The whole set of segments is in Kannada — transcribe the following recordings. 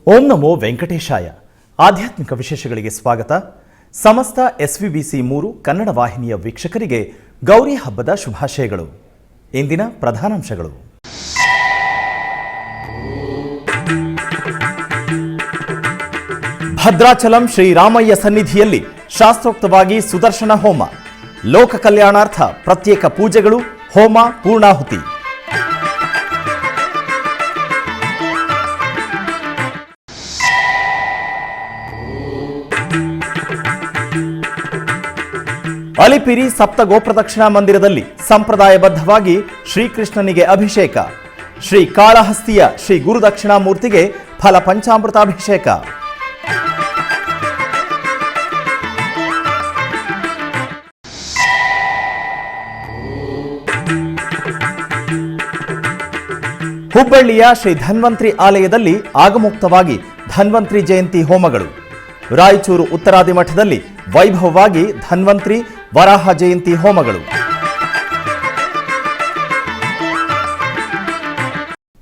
ಓಂ ನಮೋ ವೆಂಕಟೇಶಾಯ. ಆಧ್ಯಾತ್ಮಿಕ ವಿಶೇಷಗಳಿಗೆ ಸ್ವಾಗತ. ಸಮಸ್ತ SVBC3 ಕನ್ನಡ ವಾಹಿನಿಯ ವೀಕ್ಷಕರಿಗೆ ಗೌರಿ ಹಬ್ಬದ ಶುಭಾಶಯಗಳು. ಇಂದಿನ ಪ್ರಧಾನಾಂಶಗಳು. ಭದ್ರಾಚಲಂ ಶ್ರೀರಾಮಯ್ಯ ಸನ್ನಿಧಿಯಲ್ಲಿ ಶಾಸ್ತ್ರೋಕ್ತವಾಗಿ ಸುದರ್ಶನ ಹೋಮ, ಲೋಕ ಕಲ್ಯಾಣಾರ್ಥ ಪ್ರತ್ಯೇಕ ಪೂಜೆಗಳು, ಹೋಮ, ಪೂರ್ಣಾಹುತಿ. ಅಲಿಪಿರಿ ಸಪ್ತ ಗೋಪ್ರದಕ್ಷಿಣಾ ಮಂದಿರದಲ್ಲಿ ಸಂಪ್ರದಾಯಬದ್ಧವಾಗಿ ಶ್ರೀಕೃಷ್ಣನಿಗೆ ಅಭಿಷೇಕ, ಶ್ರೀ ಕಾಳಹಸ್ತಿಯ ಶ್ರೀ ಗುರುದಕ್ಷಿಣಾಮೂರ್ತಿಗೆ ಫಲ ಪಂಚಾಮೃತಾಭಿಷೇಕ. ಹುಬ್ಬಳ್ಳಿಯ ಶ್ರೀ ಧನ್ವಂತ್ರಿ ಆಲಯದಲ್ಲಿ ಆಗಮುಕ್ತವಾಗಿ ಧನ್ವಂತ್ರಿ ಜಯಂತಿ ಹೋಮಗಳು. ರಾಯಚೂರು ಉತ್ತರಾದಿ ಮಠದಲ್ಲಿ ವೈಭವವಾಗಿ ಧನ್ವಂತ್ರಿ ವರಾಹ ಜಯಂತಿ ಹೋಮಗಳು.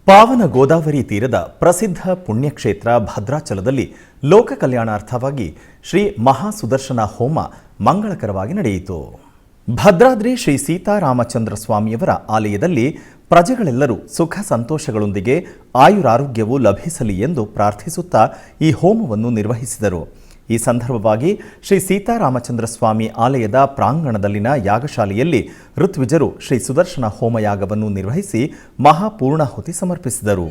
ಪಾವನ ಗೋದಾವರಿ ತೀರದ ಪ್ರಸಿದ್ಧ ಪುಣ್ಯಕ್ಷೇತ್ರ ಭದ್ರಾಚಲದಲ್ಲಿ ಲೋಕ ಕಲ್ಯಾಣಾರ್ಥವಾಗಿ ಶ್ರೀ ಮಹಾಸುದರ್ಶನ ಹೋಮ ಮಂಗಳಕರವಾಗಿ ನಡೆಯಿತು. ಭದ್ರಾದ್ರಿ ಶ್ರೀ ಸೀತಾರಾಮಚಂದ್ರ ಸ್ವಾಮಿಯವರ ಆಲಯದಲ್ಲಿ ಪ್ರಜೆಗಳೆಲ್ಲರೂ ಸುಖ ಸಂತೋಷಗಳೊಂದಿಗೆ ಆಯುರಾರೋಗ್ಯವು ಲಭಿಸಲಿ ಎಂದು ಪ್ರಾರ್ಥಿಸುತ್ತಾ ಈ ಹೋಮವನ್ನು ನಿರ್ವಹಿಸಿದರು. ಈ ಸಂದರ್ಭವಾಗಿ ಶ್ರೀ ಸೀತಾರಾಮಚಂದ್ರ ಸ್ವಾಮಿ ಆಲಯದ ಪ್ರಾಂಗಣದಲ್ಲಿನ ಯಾಗಶಾಲೆಯಲ್ಲಿ ಋತ್ವಿಜರು ಶ್ರೀ ಸುದರ್ಶನ ಹೋಮಯಾಗವನ್ನು ನಿರ್ವಹಿಸಿ ಮಹಾಪೂರ್ಣಾಹುತಿ ಸಮರ್ಪಿಸಿದರು.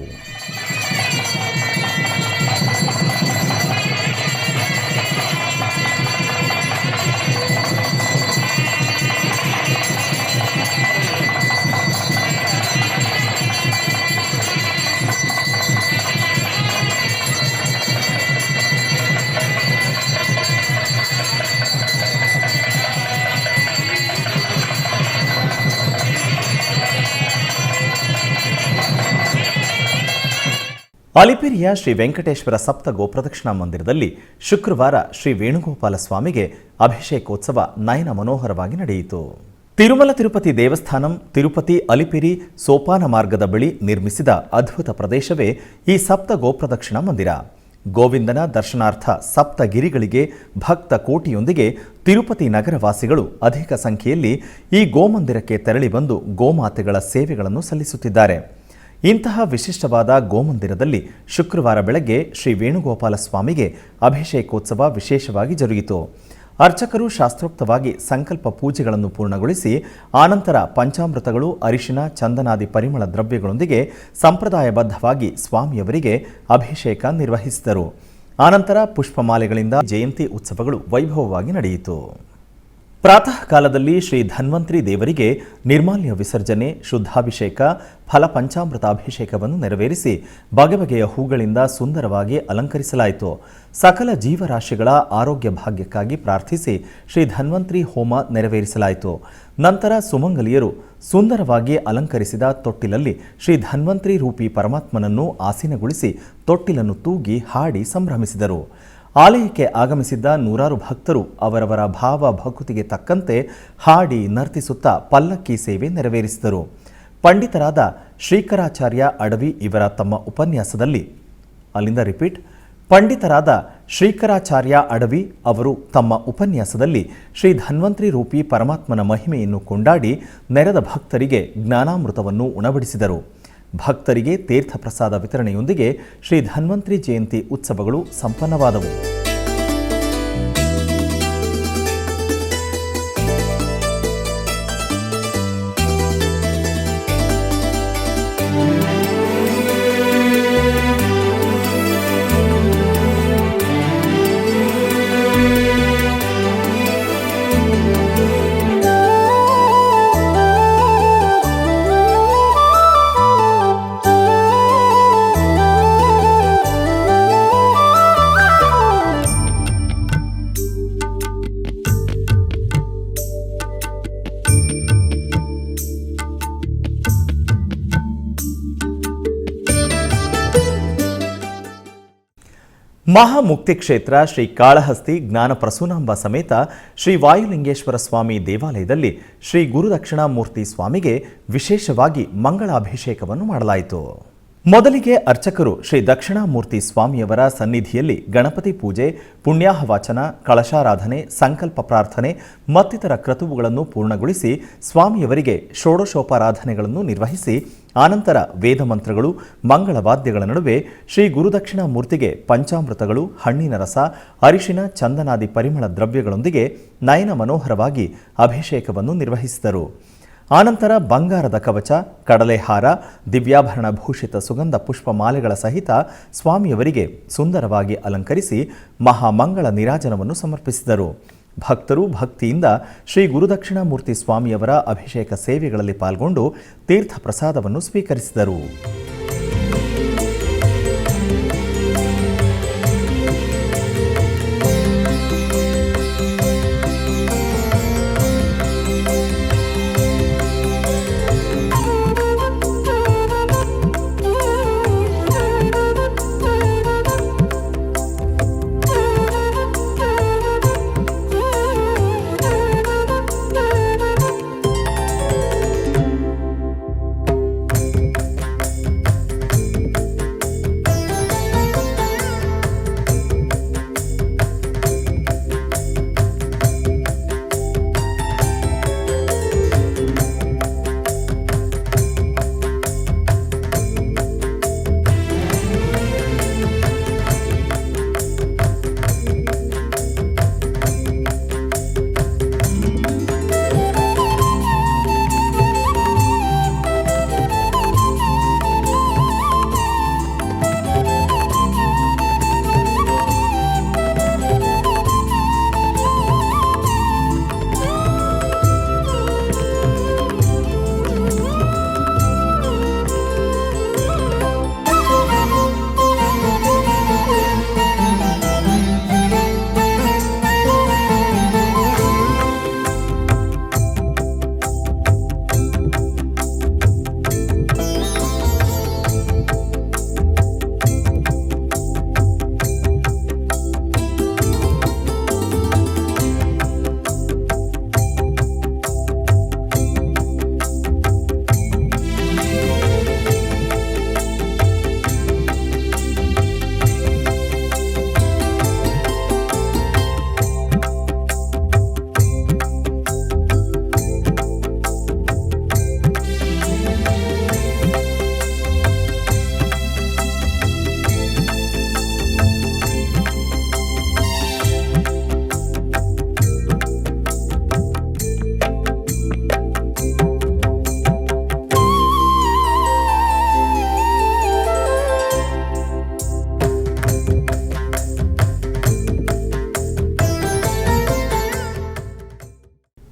ಅಲಿಪಿರಿಯ ಶ್ರೀ ವೆಂಕಟೇಶ್ವರ ಸಪ್ತ ಗೋಪ್ರದಕ್ಷಿಣಾ ಮಂದಿರದಲ್ಲಿ ಶುಕ್ರವಾರ ಶ್ರೀ ವೇಣುಗೋಪಾಲ ಸ್ವಾಮಿಗೆ ಅಭಿಷೇಕೋತ್ಸವ ನಯನ ಮನೋಹರವಾಗಿ ನಡೆಯಿತು. ತಿರುಮಲ ತಿರುಪತಿ ದೇವಸ್ಥಾನಂ ತಿರುಪತಿ ಅಲಿಪಿರಿ ಸೋಪಾನ ಮಾರ್ಗದ ಬಳಿ ನಿರ್ಮಿಸಿದ ಅದ್ಭುತ ಪ್ರದೇಶವೇ ಈ ಸಪ್ತ ಗೋಪ್ರದಕ್ಷಿಣಾ ಮಂದಿರ. ಗೋವಿಂದನ ದರ್ಶನಾರ್ಥ ಸಪ್ತಗಿರಿಗಳಿಗೆ ಭಕ್ತ ಕೋಟಿಯೊಂದಿಗೆ ತಿರುಪತಿ ನಗರವಾಸಿಗಳು ಅಧಿಕ ಸಂಖ್ಯೆಯಲ್ಲಿ ಈ ಗೋಮಂದಿರಕ್ಕೆ ತೆರಳಿ ಬಂದು ಗೋಮಾತೆಗಳ ಸೇವೆಗಳನ್ನು ಸಲ್ಲಿಸುತ್ತಿದ್ದಾರೆ. ಇಂತಹ ವಿಶಿಷ್ಟವಾದ ಗೋಮಂದಿರದಲ್ಲಿ ಶುಕ್ರವಾರ ಬೆಳಗ್ಗೆ ಶ್ರೀ ವೇಣುಗೋಪಾಲ ಸ್ವಾಮಿಗೆ ಅಭಿಷೇಕೋತ್ಸವ ವಿಶೇಷವಾಗಿ ಜರುಗಿತು. ಅರ್ಚಕರು ಶಾಸ್ತ್ರೋಕ್ತವಾಗಿ ಸಂಕಲ್ಪ ಪೂಜೆಗಳನ್ನು ಪೂರ್ಣಗೊಳಿಸಿ ಆನಂತರ ಪಂಚಾಮೃತಗಳು, ಅರಿಶಿನ, ಚಂದನಾದಿ ಪರಿಮಳ ದ್ರವ್ಯಗಳೊಂದಿಗೆ ಸಂಪ್ರದಾಯಬದ್ಧವಾಗಿ ಸ್ವಾಮಿಯವರಿಗೆ ಅಭಿಷೇಕ ನಿರ್ವಹಿಸಿದರು. ಆನಂತರ ಪುಷ್ಪಮಾಲೆಗಳಿಂದ ಜಯಂತಿ ಉತ್ಸವಗಳು ವೈಭವವಾಗಿ ನಡೆಯಿತು. ಪ್ರಾತಃ ಕಾಲದಲ್ಲಿ ಶ್ರೀ ಧನ್ವಂತ್ರಿ ದೇವರಿಗೆ ನಿರ್ಮಾಲ್ಯ ವಿಸರ್ಜನೆ, ಶುದ್ಧಾಭಿಷೇಕ, ಫಲ ಪಂಚಾಮೃತಾಭಿಷೇಕವನ್ನು ನೆರವೇರಿಸಿ ಬಗೆ ಬಗೆಯ ಹೂಗಳಿಂದ ಸುಂದರವಾಗಿ ಅಲಂಕರಿಸಲಾಯಿತು. ಸಕಲ ಜೀವರಾಶಿಗಳ ಆರೋಗ್ಯ ಭಾಗ್ಯಕ್ಕಾಗಿ ಪ್ರಾರ್ಥಿಸಿ ಶ್ರೀ ಧನ್ವಂತ್ರಿ ಹೋಮ ನೆರವೇರಿಸಲಾಯಿತು. ನಂತರ ಸುಮಂಗಲಿಯರು ಸುಂದರವಾಗಿ ಅಲಂಕರಿಸಿದ ತೊಟ್ಟಿಲಲ್ಲಿ ಶ್ರೀ ಧನ್ವಂತ್ರಿ ರೂಪಿ ಪರಮಾತ್ಮನನ್ನು ಆಸೀನಗೊಳಿಸಿ ತೊಟ್ಟಿಲನ್ನು ತೂಗಿ ಹಾಡಿ ಸಂಭ್ರಮಿಸಿದರು. ಆಲಯಕ್ಕೆ ಆಗಮಿಸಿದ್ದ ನೂರಾರು ಭಕ್ತರು ಅವರವರ ಭಾವ ಭಕುತಿಗೆ ತಕ್ಕಂತೆ ಹಾಡಿ ನರ್ತಿಸುತ್ತಾ ಪಲ್ಲಕ್ಕಿ ಸೇವೆ ನೆರವೇರಿಸಿದರು. ಪಂಡಿತರಾದ ಶ್ರೀಕರಾಚಾರ್ಯ ಅಡವಿ ಇವರ ತಮ್ಮ ಉಪನ್ಯಾಸದಲ್ಲಿ ಪಂಡಿತರಾದ ಶ್ರೀಕರಾಚಾರ್ಯ ಅಡವಿ ಅವರು ತಮ್ಮ ಉಪನ್ಯಾಸದಲ್ಲಿ ಶ್ರೀ ಧನ್ವಂತ್ರಿ ರೂಪಿ ಪರಮಾತ್ಮನ ಮಹಿಮೆಯನ್ನು ಕೊಂಡಾಡಿ ನೆರೆದ ಭಕ್ತರಿಗೆ ಜ್ಞಾನಾಮೃತವನ್ನು ಉಣಬಡಿಸಿದರು. ಭಕ್ತರಿಗೆ ತೀರ್ಥ ಪ್ರಸಾದ ವಿತರಣೆಯೊಂದಿಗೆ ಶ್ರೀ ಧನ್ವಂತ್ರಿ ಜಯಂತಿ ಉತ್ಸವಗಳು ಸಂಪನ್ನವಾದವು. ಮಹಾಮುಕ್ತಿ ಕ್ಷೇತ್ರ ಶ್ರೀ ಕಾಳಹಸ್ತಿ ಜ್ಞಾನ ಪ್ರಸೂನಾಂಬ ಸಮೇತ ಶ್ರೀ ವಾಯುಲಿಂಗೇಶ್ವರ ಸ್ವಾಮಿ ದೇವಾಲಯದಲ್ಲಿ ಶ್ರೀ ಗುರುದಕ್ಷಿಣಾಮೂರ್ತಿ ಸ್ವಾಮಿಗೆ ವಿಶೇಷವಾಗಿ ಮಂಗಳಾಭಿಷೇಕವನ್ನು ಮಾಡಲಾಯಿತು. ಮೊದಲಿಗೆ ಅರ್ಚಕರು ಶ್ರೀ ದಕ್ಷಿಣಾಮೂರ್ತಿ ಸ್ವಾಮಿಯವರ ಸನ್ನಿಧಿಯಲ್ಲಿ ಗಣಪತಿ ಪೂಜೆ, ಪುಣ್ಯಾಹವಾಚನ, ಕಳಶಾರಾಧನೆ, ಸಂಕಲ್ಪ ಪ್ರಾರ್ಥನೆ ಮತ್ತಿತರ ಕ್ರತುವುಗಳನ್ನು ಪೂರ್ಣಗೊಳಿಸಿ ಸ್ವಾಮಿಯವರಿಗೆ ಷೋಡಶೋಪಾರಾಧನೆಗಳನ್ನು ನಿರ್ವಹಿಸಿ ಆನಂತರ ವೇದ ಮಂತ್ರಗಳು, ಮಂಗಳವಾದ್ಯಗಳ ನಡುವೆ ಶ್ರೀ ಗುರುದಕ್ಷಿಣಾಮೂರ್ತಿಗೆ ಪಂಚಾಮೃತಗಳು, ಹಣ್ಣಿನ ರಸ, ಅರಿಶಿನ, ಚಂದನಾದಿ ಪರಿಮಳ ದ್ರವ್ಯಗಳೊಂದಿಗೆ ನಯನ ಮನೋಹರವಾಗಿ ಅಭಿಷೇಕವನ್ನು ನಿರ್ವಹಿಸಿದರು. ಆನಂತರ ಬಂಗಾರದ ಕವಚ, ಕಡಲೆಹಾರ, ದಿವ್ಯಾಭರಣ ಭೂಷಿತ ಸುಗಂಧ ಪುಷ್ಪಮಾಲೆಗಳ ಸಹಿತ ಸ್ವಾಮಿಯವರಿಗೆ ಸುಂದರವಾಗಿ ಅಲಂಕರಿಸಿ ಮಹಾಮಂಗಳ ನೀರಾಜನವನ್ನು ಸಮರ್ಪಿಸಿದರು. ಭಕ್ತರು ಭಕ್ತಿಯಿಂದ ಶ್ರೀ ಗುರುದಕ್ಷಿಣಾಮೂರ್ತಿ ಸ್ವಾಮಿಯವರ ಅಭಿಷೇಕ ಸೇವೆಗಳಲ್ಲಿ ಪಾಲ್ಗೊಂಡು ತೀರ್ಥ ಪ್ರಸಾದವನ್ನು ಸ್ವೀಕರಿಸಿದರು.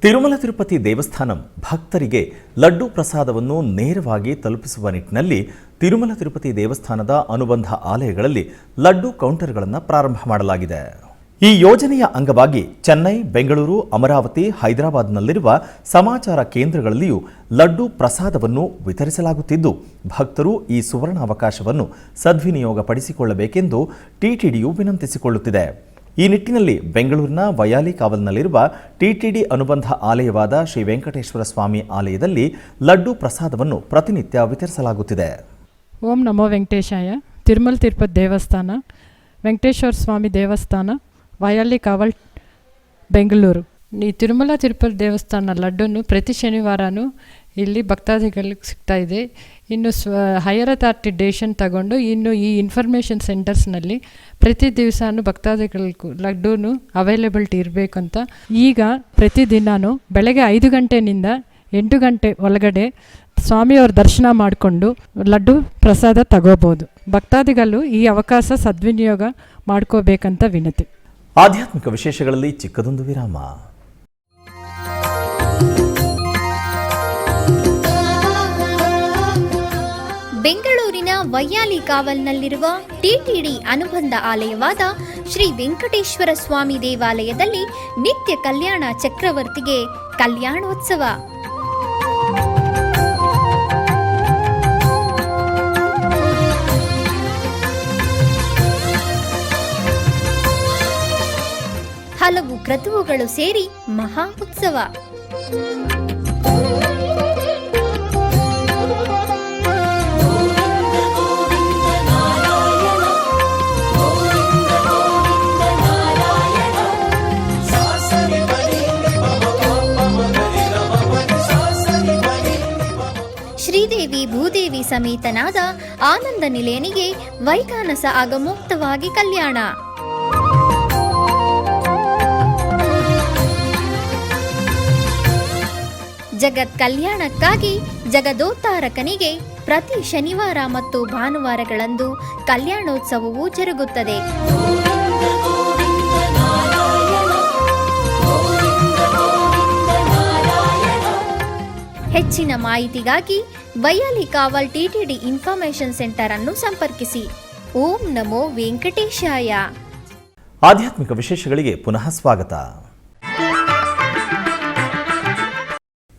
ತಿರುಮಲ ತಿರುಪತಿ ದೇವಸ್ಥಾನಂ ಭಕ್ತರಿಗೆ ಲಡ್ಡು ಪ್ರಸಾದವನ್ನು ನೇರವಾಗಿ ತಲುಪಿಸುವ ನಿಟ್ಟಿನಲ್ಲಿ ತಿರುಮಲ ತಿರುಪತಿ ದೇವಸ್ಥಾನದ ಅನುಬಂಧ ಆಲಯಗಳಲ್ಲಿ ಲಡ್ಡು ಕೌಂಟರ್ಗಳನ್ನು ಪ್ರಾರಂಭ ಮಾಡಲಾಗಿದೆ. ಈ ಯೋಜನೆಯ ಅಂಗವಾಗಿ ಚೆನ್ನೈ, ಬೆಂಗಳೂರು, ಅಮರಾವತಿ, ಹೈದರಾಬಾದ್ನಲ್ಲಿರುವ ಸಮಾಚಾರ ಕೇಂದ್ರಗಳಲ್ಲಿಯೂ ಲಡ್ಡು ಪ್ರಸಾದವನ್ನು ವಿತರಿಸಲಾಗುತ್ತಿದ್ದು, ಭಕ್ತರು ಈ ಸುವರ್ಣಾವಕಾಶವನ್ನು ಸದ್ವಿನಿಯೋಗಪಡಿಸಿಕೊಳ್ಳಬೇಕೆಂದು ಟಿಟಿಡಿಯು ವಿನಂತಿಸಿಕೊಳ್ಳುತ್ತಿದೆ. ಈ ನಿಟ್ಟಿನಲ್ಲಿ ಬೆಂಗಳೂರಿನ ವಯಾಲಿ ಕಾವಲ್ನಲ್ಲಿರುವ ಟಿಟಿಡಿ ಅನುಬಂಧ ಆಲಯವಾದ ಶ್ರೀ ವೆಂಕಟೇಶ್ವರ ಸ್ವಾಮಿ ಆಲಯದಲ್ಲಿ ಲಡ್ಡು ಪ್ರಸಾದವನ್ನು ಪ್ರತಿನಿತ್ಯ ವಿತರಿಸಲಾಗುತ್ತಿದೆ. ಓಂ ನಮೋ ವೆಂಕಟೇಶಾಯ. ತಿರುಮಲ ತಿರುಪತಿ ದೇವಸ್ಥಾನ, ವೆಂಕಟೇಶ್ವರ ಸ್ವಾಮಿ ದೇವಸ್ಥಾನ, ವಯಾಲಿ ಕಾವಲ್, ಬೆಂಗಳೂರು. ಈ ತಿರುಮಲ ತಿರುಪತಿ ದೇವಸ್ಥಾನ ಲಡ್ಡನ್ನು ಪ್ರತಿ ಶನಿವಾರನೂ ಇಲ್ಲಿ ಭಕ್ತಾದಿಗಳಿಗೆ ಸಿಗ್ತಾ ಇದೆ. ಇನ್ನು ಹೈಯರ್ ಅಥಾರಿಟಿ ಡೇಷನ್ ತಗೊಂಡು ಇನ್ನು ಈ ಇನ್ಫಾರ್ಮೇಷನ್ ಸೆಂಟರ್ಸ್ನಲ್ಲಿ ಪ್ರತಿ ದಿವಸನೂ ಭಕ್ತಾದಿಗಳಿಗೂ ಲಡ್ಡೂ ಅವೈಲೇಬಿಲಿಟಿ ಇರಬೇಕಂತ ಈಗ ಪ್ರತಿದಿನವೂ ಬೆಳಗ್ಗೆ 5 ಗಂಟೆಯಿಂದ 8 ಗಂಟೆ ಒಳಗಡೆ ಸ್ವಾಮಿಯವ್ರ ದರ್ಶನ ಮಾಡಿಕೊಂಡು ಲಡ್ಡು ಪ್ರಸಾದ ತಗೋಬೋದು. ಭಕ್ತಾದಿಗಳು ಈ ಅವಕಾಶ ಸದ್ವಿನಿಯೋಗ ಮಾಡ್ಕೋಬೇಕಂತ ವಿನಂತಿ. ಆಧ್ಯಾತ್ಮಿಕ ವಿಶೇಷಗಳಲ್ಲಿ ಚಿಕ್ಕದೊಂದು ವಿರಾಮ. ಬೆಂಗಳೂರಿನ ವೈಯಾಲಿ ಕಾವಲ್ನಲ್ಲಿರುವ ಟಿಟಿಡಿ ಅನುಬಂಧ ಆಲಯವಾದ ಶ್ರೀ ವೆಂಕಟೇಶ್ವರ ಸ್ವಾಮಿ ದೇವಾಲಯದಲ್ಲಿ ನಿತ್ಯ ಕಲ್ಯಾಣ ಚಕ್ರವರ್ತಿಗೆ ಕಲ್ಯಾಣೋತ್ಸವ. ಹಲವು ಕ್ರತುವುಗಳು ಸೇರಿ ಮಹಾ ಉತ್ಸವ. ಸಮೇತನಾದ ಆನಂದ ನಿಲಯನಿಗೆ ವೈಖಾನಸ ಆಗಮೋಕ್ತವಾಗಿ ಕಲ್ಯಾಣ. ಜಗತ್ ಕಲ್ಯಾಣಕ್ಕಾಗಿ ಜಗದೋದ್ಧಾರಕನಿಗೆ ಪ್ರತಿ ಶನಿವಾರ ಮತ್ತು ಭಾನುವಾರಗಳಂದು ಕಲ್ಯಾಣೋತ್ಸವವು ಜರುಗುತ್ತದೆ. ಹೆಚ್ಚಿನ ಮಾಹಿತಿಗಾಗಿ ವೈಯಾಲಿ ಕಾವಲ್ ಟಿಟಿಡಿ ಇನ್ಫಾರ್ಮೇಶನ್ ಸೆಂಟರ್ ಅನ್ನು ಸಂಪರ್ಕಿಸಿ. ಓಂ ನಮೋ ವೆಂಕಟೇಶಾಯ. ಆಧ್ಯಾತ್ಮಿಕ ವಿಶೇಷಗಳಿಗೆ ಪುನಃ ಸ್ವಾಗತ.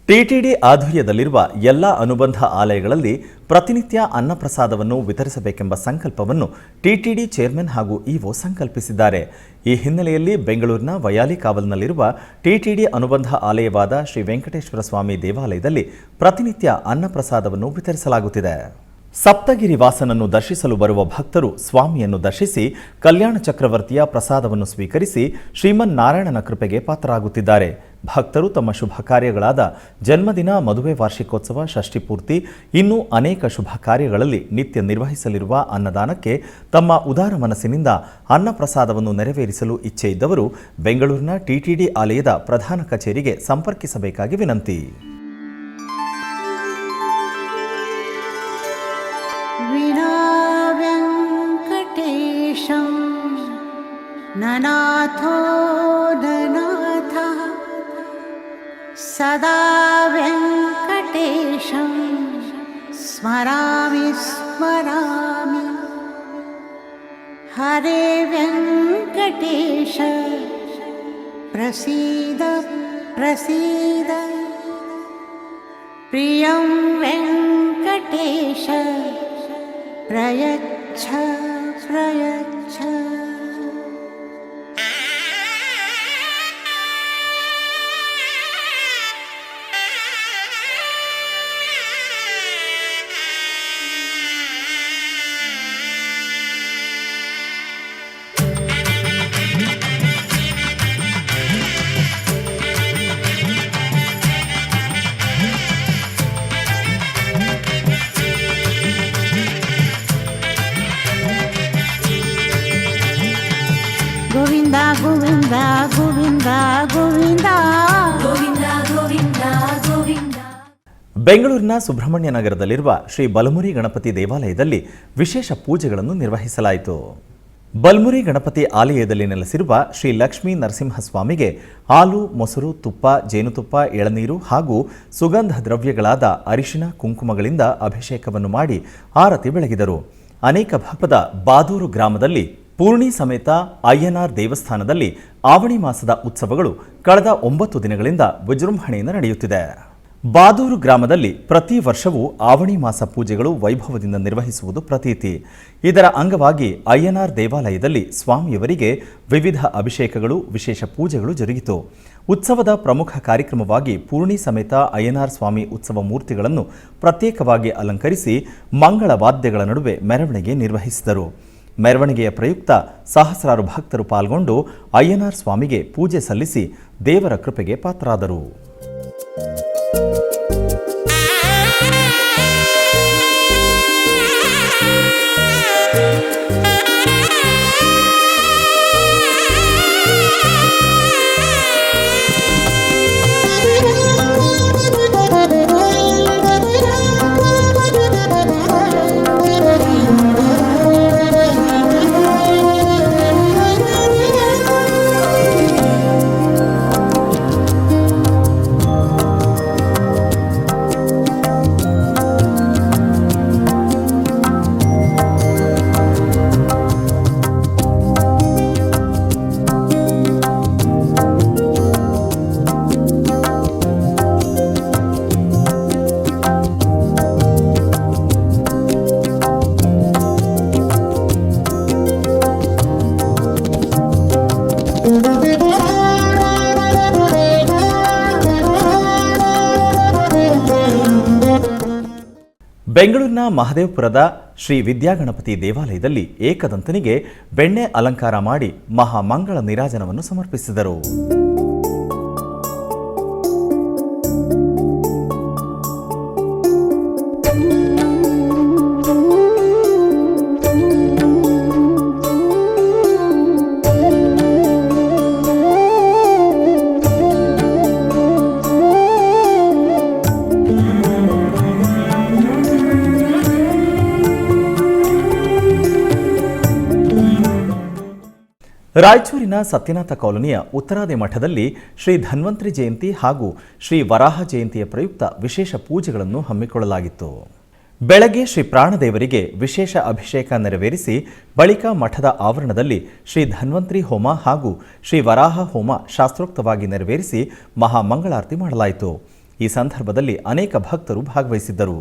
ಟಿಟಿಡಿ ಆಧ್ವರ್ಯದಲ್ಲಿರುವ ಎಲ್ಲ ಅನುಬಂಧ ಆಲಯಗಳಲ್ಲಿ ಪ್ರತಿನಿತ್ಯ ಅನ್ನಪ್ರಸಾದವನ್ನು ವಿತರಿಸಬೇಕೆಂಬ ಸಂಕಲ್ಪವನ್ನು ಟಿಟಿಡಿ ಚೇರ್ಮನ್ ಹಾಗೂ ಇಒ ಸಂಕಲ್ಪಿಸಿದ್ದಾರೆ. ಈ ಹಿನ್ನೆಲೆಯಲ್ಲಿ ಬೆಂಗಳೂರಿನ ವೈಯಾಲಿ ಕಾವಲ್ನಲ್ಲಿರುವ ಟಿಟಿಡಿ ಅನುಬಂಧ ಆಲಯವಾದ ಶ್ರೀ ವೆಂಕಟೇಶ್ವರ ಸ್ವಾಮಿ ದೇವಾಲಯದಲ್ಲಿ ಪ್ರತಿನಿತ್ಯ ಅನ್ನಪ್ರಸಾದವನ್ನು ವಿತರಿಸಲಾಗುತ್ತಿದೆ. ಸಪ್ತಗಿರಿ ವಾಸನನ್ನು ದರ್ಶಿಸಲು ಬರುವ ಭಕ್ತರು ಸ್ವಾಮಿಯನ್ನು ದರ್ಶಿಸಿ ಕಲ್ಯಾಣ ಚಕ್ರವರ್ತಿಯ ಪ್ರಸಾದವನ್ನು ಸ್ವೀಕರಿಸಿ ಶ್ರೀಮನ್ನಾರಾಯಣನ ಕೃಪೆಗೆ ಪಾತ್ರರಾಗುತ್ತಿದ್ದಾರೆ. ಭಕ್ತರು ತಮ್ಮ ಶುಭ ಕಾರ್ಯಗಳಾದ ಜನ್ಮದಿನ, ಮದುವೆ, ವಾರ್ಷಿಕೋತ್ಸವ, ಷಷ್ಠಿಪೂರ್ತಿ ಇನ್ನೂ ಅನೇಕ ಶುಭ ಕಾರ್ಯಗಳಲ್ಲಿ ನಿತ್ಯ ನಿರ್ವಹಿಸಲಿರುವ ಅನ್ನದಾನಕ್ಕೆ ತಮ್ಮ ಉದಾರ ಮನಸ್ಸಿನಿಂದ ಅನ್ನಪ್ರಸಾದವನ್ನು ನೆರವೇರಿಸಲು ಇಚ್ಛೆ ಇದ್ದವರು ಬೆಂಗಳೂರಿನ ಟಿಟಿಡಿ ಆಲಯದ ಪ್ರಧಾನ ಕಚೇರಿಗೆ ಸಂಪರ್ಕಿಸಬೇಕಾಗಿ ವಿನಂತಿ. ವೆಂಕಟೇಶಂ ನನಾಥೋ ನನಾಥಃ ಸದಾ ವೆಂಕಟೇಶಂ ಸ್ಮರಾಮಿ ಸ್ಮರಾಮಿ. ಹರೇ ವೆಂಕಟೇಶ ಪ್ರಸೀದ ಪ್ರಸೀದ. ಪ್ರಿಯಂ ವೆಂಕಟೇಶ ಪ್ರಯಚ್ಛ ಪ್ರಯಚ್ಛ. ಗೋವಿಂದ ಗೋವಿಂದ ಗೋವಿಂದ ಗೋವಿಂದ ಗೋವಿಂದ ಗೋವಿಂದ ಗೋವಿಂದ. ಬೆಂಗಳೂರಿನ ಸುಬ್ರಹ್ಮಣ್ಯ ನಗರದಲ್ಲಿರುವ ಶ್ರೀ ಬಲಮುರಿ ಗಣಪತಿ ದೇವಾಲಯದಲ್ಲಿ ವಿಶೇಷ ಪೂಜೆಗಳನ್ನು ನಿರ್ವಹಿಸಲಾಯಿತು. ಬಲಮುರಿ ಗಣಪತಿ ಆಲಯದಲ್ಲಿ ನೆಲೆಸಿರುವ ಶ್ರೀ ಲಕ್ಷ್ಮೀ ನರಸಿಂಹಸ್ವಾಮಿಗೆ ಹಾಲು, ಮೊಸರು, ತುಪ್ಪ, ಜೇನುತುಪ್ಪ, ಎಳನೀರು ಹಾಗೂ ಸುಗಂಧ ದ್ರವ್ಯಗಳಾದ ಅರಿಶಿನ, ಕುಂಕುಮಗಳಿಂದ ಅಭಿಷೇಕವನ್ನು ಮಾಡಿ ಆರತಿ ಬೆಳಗಿದರು. ಅನೇಕ ಭಕ್ತರ ಬಾದೂರು ಗ್ರಾಮದಲ್ಲಿ ಪೂರ್ಣಿ ಸಮೇತ ಅಯ್ಯನಾರ್ ದೇವಸ್ಥಾನದಲ್ಲಿ ಆವಣಿ ಮಾಸದ ಉತ್ಸವಗಳು ಕಳೆದ 9 ದಿನಗಳಿಂದ ವಿಜೃಂಭಣೆಯಿಂದ ನಡೆಯುತ್ತಿದೆ. ಬಾದೂರು ಗ್ರಾಮದಲ್ಲಿ ಪ್ರತಿ ವರ್ಷವೂ ಆವಣಿ ಮಾಸ ಪೂಜೆಗಳು ವೈಭವದಿಂದ ನಿರ್ವಹಿಸುವುದು ಪ್ರತೀತಿ. ಇದರ ಅಂಗವಾಗಿ ಅಯ್ಯನಾರ್ ದೇವಾಲಯದಲ್ಲಿ ಸ್ವಾಮಿಯವರಿಗೆ ವಿವಿಧ ಅಭಿಷೇಕಗಳು, ವಿಶೇಷ ಪೂಜೆಗಳು ಜರುಗಿತು. ಉತ್ಸವದ ಪ್ರಮುಖ ಕಾರ್ಯಕ್ರಮವಾಗಿ ಪೂರ್ಣಿ ಸಮೇತ ಅಯ್ಯನಾರ್ ಸ್ವಾಮಿ ಉತ್ಸವ ಮೂರ್ತಿಗಳನ್ನು ಪ್ರತ್ಯೇಕವಾಗಿ ಅಲಂಕರಿಸಿ ಮಂಗಳ ವಾದ್ಯಗಳ ನಡುವೆ ಮೆರವಣಿಗೆ ನಿರ್ವಹಿಸಿದರು. ಮೆರವಣಿಗೆಯ ಪ್ರಯುಕ್ತ ಸಹಸ್ರಾರು ಭಕ್ತರು ಪಾಲ್ಗೊಂಡು ಅಯ್ಯನಾರ್ ಸ್ವಾಮಿಗೆ ಪೂಜೆ ಸಲ್ಲಿಸಿ ದೇವರ ಕೃಪೆಗೆ ಪಾತ್ರರಾದರು. ಬೆಂಗಳೂರಿನ ಮಹದೇವಪುರದ ಶ್ರೀ ವಿದ್ಯಾಗಣಪತಿ ದೇವಾಲಯದಲ್ಲಿ ಏಕದಂತನಿಗೆ ಬೆಣ್ಣೆ ಅಲಂಕಾರ ಮಾಡಿ ಮಹಾಮಂಗಳ ನೀರಾಜನವನ್ನು ಸಮರ್ಪಿಸಿದರು. ರಾಯಚೂರಿನ ಸತ್ಯನಾಥ ಕಾಲೋನಿಯ ಉತ್ತರಾದಿ ಮಠದಲ್ಲಿ ಶ್ರೀ ಧನ್ವಂತರಿ ಜಯಂತಿ ಹಾಗೂ ಶ್ರೀ ವರಾಹ ಜಯಂತಿಯ ಪ್ರಯುಕ್ತ ವಿಶೇಷ ಪೂಜೆಗಳನ್ನು ಹಮ್ಮಿಕೊಳ್ಳಲಾಗಿತ್ತು. ಬೆಳಗ್ಗೆ ಶ್ರೀ ಪ್ರಾಣದೇವರಿಗೆ ವಿಶೇಷ ಅಭಿಷೇಕ ನೆರವೇರಿಸಿ ಬಳಿಕ ಮಠದ ಆವರಣದಲ್ಲಿ ಶ್ರೀ ಧನ್ವಂತರಿ ಹೋಮ ಹಾಗೂ ಶ್ರೀ ವರಾಹ ಹೋಮ ಶಾಸ್ತ್ರೋಕ್ತವಾಗಿ ನೆರವೇರಿಸಿ ಮಹಾಮಂಗಳಾರತಿ ಮಾಡಲಾಯಿತು. ಈ ಸಂದರ್ಭದಲ್ಲಿ ಅನೇಕ ಭಕ್ತರು ಭಾಗವಹಿಸಿದ್ದರು.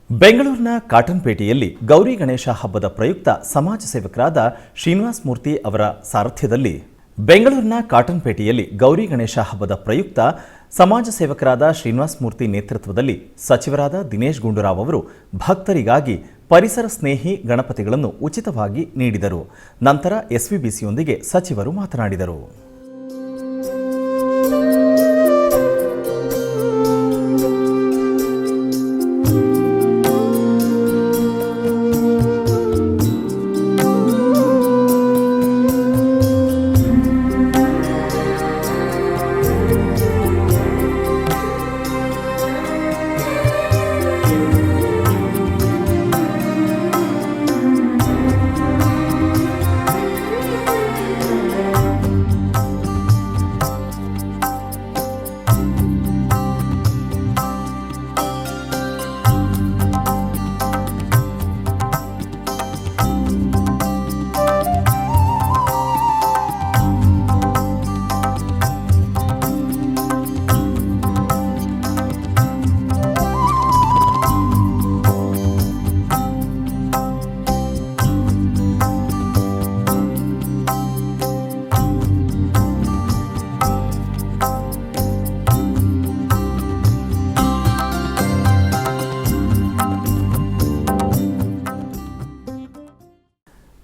ಬೆಂಗಳೂರಿನ ಕಾಟನ್ಪೇಟೆಯಲ್ಲಿ ಗೌರಿ ಗಣೇಶ ಹಬ್ಬದ ಪ್ರಯುಕ್ತ ಸಮಾಜ ಸೇವಕರಾದ ಶ್ರೀನಿವಾಸ ಮೂರ್ತಿ ಅವರ ಸಾರಥ್ಯದಲ್ಲಿ ಬೆಂಗಳೂರಿನ ಕಾಟನ್ಪೇಟೆಯಲ್ಲಿ ಗೌರಿ ಗಣೇಶ ಹಬ್ಬದ ಪ್ರಯುಕ್ತ ಸಮಾಜ ಸೇವಕರಾದ ಶ್ರೀನಿವಾಸ ಮೂರ್ತಿ ನೇತೃತ್ವದಲ್ಲಿ ಸಚಿವರಾದ ದಿನೇಶ್ ಗುಂಡೂರಾವ್ ಅವರು ಭಕ್ತರಿಗಾಗಿ ಪರಿಸರ ಸ್ನೇಹಿ ಗಣಪತಿಗಳನ್ನು ಉಚಿತವಾಗಿ ನೀಡಿದರು. ನಂತರ ಎಸ್ವಿಬಿಸಿಯೊಂದಿಗೆ ಸಚಿವರು ಮಾತನಾಡಿದರು.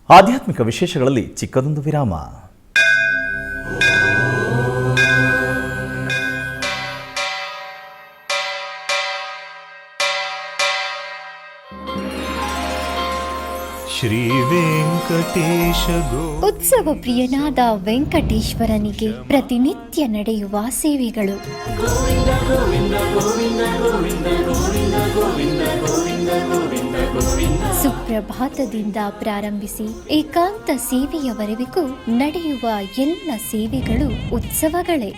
ಆಧ್ಯಾತ್ಮಿಕ ವಿಶೇಷಗಳಲ್ಲಿ ಚಿಕ್ಕದೊಂದು ವಿರಾಮ. ಶ್ರೀ ವೆಂಕಟೇಶ ಉತ್ಸವ ಪ್ರಿಯನಾದ ವೆಂಕಟೇಶ್ವರನಿಗೆ ಪ್ರತಿನಿತ್ಯ ನಡೆಯುವ ಸೇವೆಗಳು. ಸುಪ್ರಭಾತದಿಂದ ಪ್ರಾರಂಭಿಸಿ ಏಕಾಂತ ಸೇವೆಯವರೆಗೂ ನಡೆಯುವ ಎಲ್ಲ ಸೇವೆಗಳು ಉತ್ಸವಗಳೇ.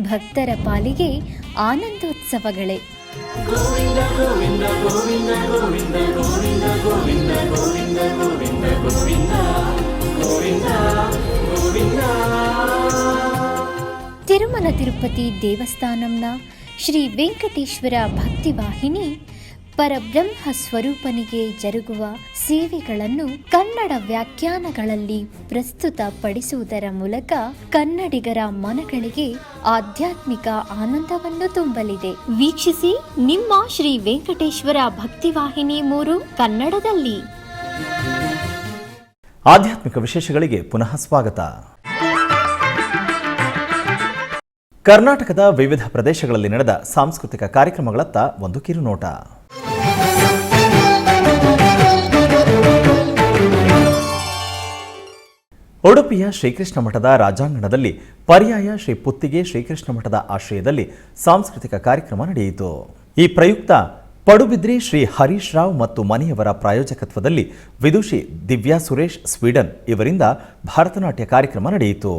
ಭಕ್ತರ ಪಾಲಿಗೆ ಆನಂದೋತ್ಸವಗಳೇ. ತಿರುಮಲ ತಿರುಪತಿ ದೇವಸ್ಥಾನಂನ ಶ್ರೀ ವೆಂಕಟೇಶ್ವರ ಭಕ್ತಿವಾಹಿನಿ ಪರಬ್ರಹ್ಮ ಸ್ವರೂಪನಿಗೆ ಜರುಗುವ ಸೇವೆಗಳನ್ನು ಕನ್ನಡ ವ್ಯಾಖ್ಯಾನಗಳಲ್ಲಿ ಪ್ರಸ್ತುತಪಡಿಸುವುದರ ಮೂಲಕ ಕನ್ನಡಿಗರ ಮನಗಳಿಗೆ ಆಧ್ಯಾತ್ಮಿಕ ಆನಂದವನ್ನು ತುಂಬಲಿದೆ. ವೀಕ್ಷಿಸಿ ನಿಮ್ಮ ಶ್ರೀ ವೆಂಕಟೇಶ್ವರ ಭಕ್ತಿವಾಹಿನಿ 3 ಕನ್ನಡದಲ್ಲಿ. ಆಧ್ಯಾತ್ಮಿಕ ವಿಶೇಷಗಳಿಗೆ ಪುನಃ ಸ್ವಾಗತ. ಕರ್ನಾಟಕದ ವಿವಿಧ ಪ್ರದೇಶಗಳಲ್ಲಿ ನಡೆದ ಸಾಂಸ್ಕೃತಿಕ ಕಾರ್ಯಕ್ರಮಗಳತ್ತ ಒಂದು ಕಿರುನೋಟ. ಉಡುಪಿಯ ಶ್ರೀಕೃಷ್ಣ ಮಠದ ರಾಜಾಂಗಣದಲ್ಲಿ ಪರ್ಯಾಯ ಶ್ರೀ ಪುತ್ತಿಗೆ ಶ್ರೀಕೃಷ್ಣ ಮಠದ ಆಶ್ರಯದಲ್ಲಿ ಸಾಂಸ್ಕೃತಿಕ ಕಾರ್ಯಕ್ರಮ ನಡೆಯಿತು. ಈ ಪ್ರಯುಕ್ತ ಪಡುಬಿದ್ರಿ ಶ್ರೀ ಹರೀಶ್ ರಾವ್ ಮತ್ತು ಮನೆಯವರ ಪ್ರಾಯೋಜಕತ್ವದಲ್ಲಿ ವಿದುಷಿ ದಿವ್ಯಾ ಸುರೇಶ್ ಸ್ವೀಡನ್ ಇವರಿಂದ ಭರತನಾಟ್ಯ ಕಾರ್ಯಕ್ರಮ ನಡೆಯಿತು.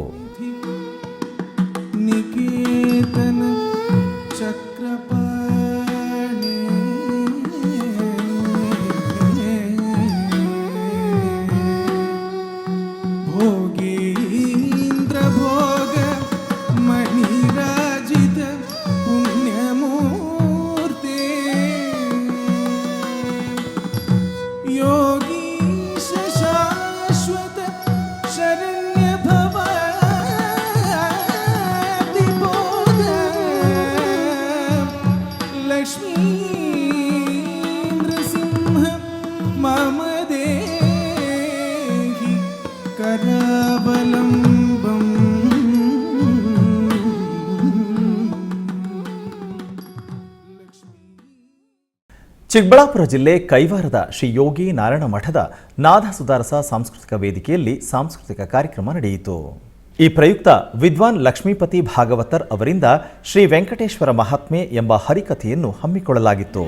ಚಿಕ್ಕಬಳ್ಳಾಪುರ ಜಿಲ್ಲೆ ಕೈವಾರದ ಶ್ರೀ ಯೋಗಿ ನಾರಾಯಣ ಮಠದ ನಾದ ಸುಧಾರಸ ಸಾಂಸ್ಕೃತಿಕ ವೇದಿಕೆಯಲ್ಲಿ ಸಾಂಸ್ಕೃತಿಕ ಕಾರ್ಯಕ್ರಮ ನಡೆಯಿತು. ಈ ಪ್ರಯುಕ್ತ ವಿದ್ವಾನ್ ಲಕ್ಷ್ಮೀಪತಿ ಭಾಗವತರ್ ಅವರಿಂದ ಶ್ರೀ ವೆಂಕಟೇಶ್ವರ ಮಹಾತ್ಮೆ ಎಂಬ ಹರಿಕಥೆಯನ್ನು ಹಮ್ಮಿಕೊಳ್ಳಲಾಗಿತ್ತು.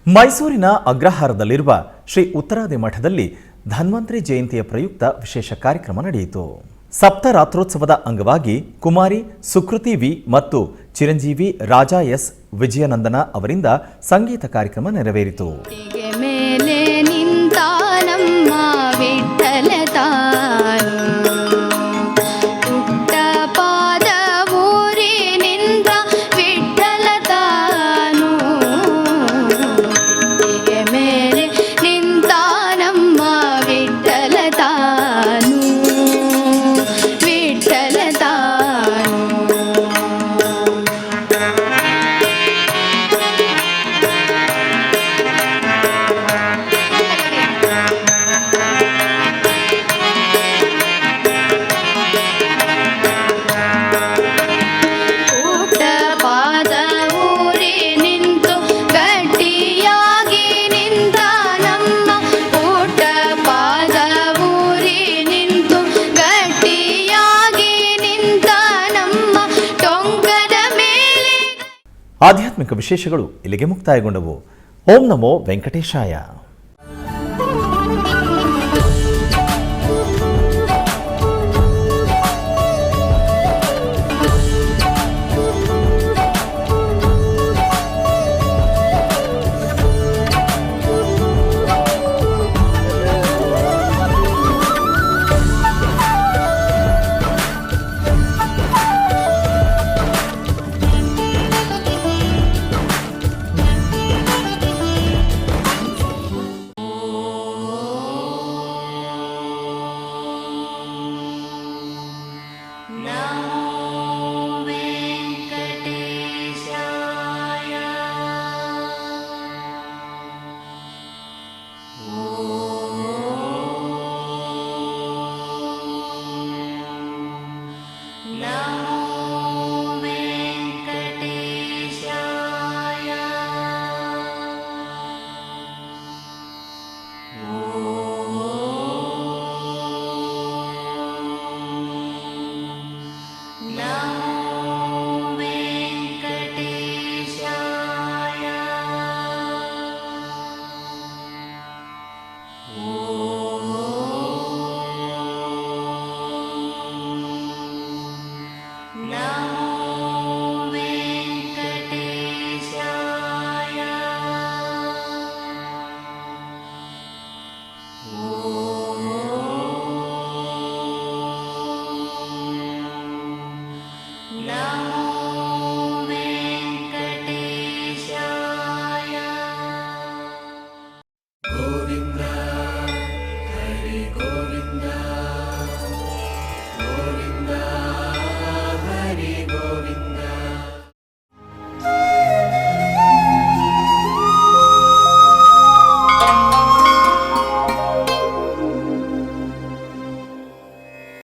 ಮೈಸೂರಿನ ಅಗ್ರಹಾರದಲ್ಲಿರುವ ಶ್ರೀ ಉತ್ತರಾದಿ ಮಠದಲ್ಲಿ ಧನ್ವಂತರಿ ಜಯಂತಿಯ ಪ್ರಯುಕ್ತ ವಿಶೇಷ ಕಾರ್ಯಕ್ರಮ ನಡೆಯಿತು. ಸಪ್ತರಾತ್ರೋತ್ಸವದ ಅಂಗವಾಗಿ ಕುಮಾರಿ ಸುಕೃತಿ ವಿ ಮತ್ತು ಚಿರಂಜೀವಿ ರಾಜಾ ಎಸ್ ವಿಜಯನಂದನ ಅವರಿಂದ ಸಂಗೀತ ಕಾರ್ಯಕ್ರಮ ನೆರವೇರಿತು. ಆಧ್ಯಾತ್ಮಿಕ ವಿಶೇಷಗಳು ಇಲ್ಲಿಗೆ ಮುಕ್ತಾಯಗೊಂಡವು. ಓಂ ನಮೋ ವೆಂಕಟೇಶಾಯ.